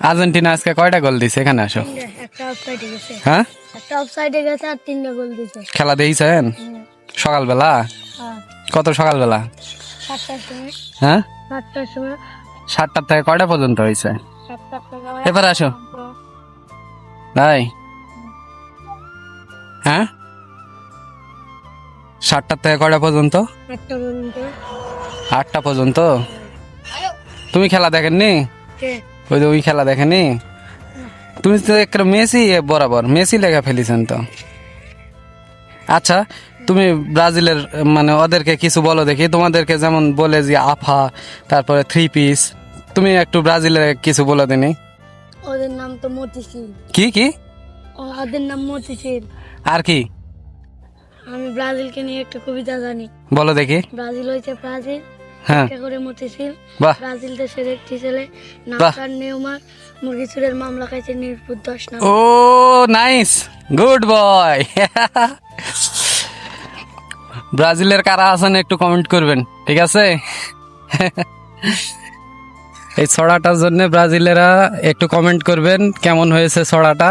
Argentina আজকে কয়টা গোল দিছে? এখানে আসো। একটা অফসাইডে গেছে, হ্যাঁ, একটা অফসাইডে গেছে আর 3টা গোল দিয়েছে। খেলা দেখছেন সকালবেলা? হ্যাঁ, কত সকালবেলা? 7টার সময়, হ্যাঁ, 7টার সময়, 7টা থেকে কয়টা পর্যন্ত হয়েছে? 7টার থেকে এবার আসো। তাই? হ্যাঁ, 7টা থেকে কয়টা পর্যন্ত? 8টা পর্যন্ত। 8টা পর্যন্ত। তুমি খেলা দেখেননি? কে? ওই যে ওই খেলা দেখেনি? তুমি তো একটা মেসি বরাবর মেসি লেখা ফেলিছেন তো। আচ্ছা, তুমি ব্রাজিলের মানে ওদেরকে কিছু বলো দেখি, তোমাদেরকে যেমন বলে যে আফা, তারপরে 3 পিস, তুমি একটু ব্রাজিলের কিছু বলে দিনি। ওদের নাম তো মতিশিল। কি কি? ওদের নাম মতিশিল। আর কি? আমি ব্রাজিলকে নিয়ে একটা কবিতা জানি। বলো দেখি। ব্রাজিল হয়েছে ব্রাজিল, হ্যাঁ, একটা করে মতিশিল। বাহ ব্রাজিল দেশের একটি ছেলে, নাম বাহ। তার নেউমার। মুরগি চুরের মামলা খাইছে নির্ভুল 10 নাম। ও নাইস, গুড বয়। ব্রাজিলের কারা আছেন একটু কমেন্ট করবেন, ঠিক আছে? এই ছড়াটার জন্য ব্রাজিলেরা একটু কমেন্ট করবেন কেমন হয়েছে ছড়াটা।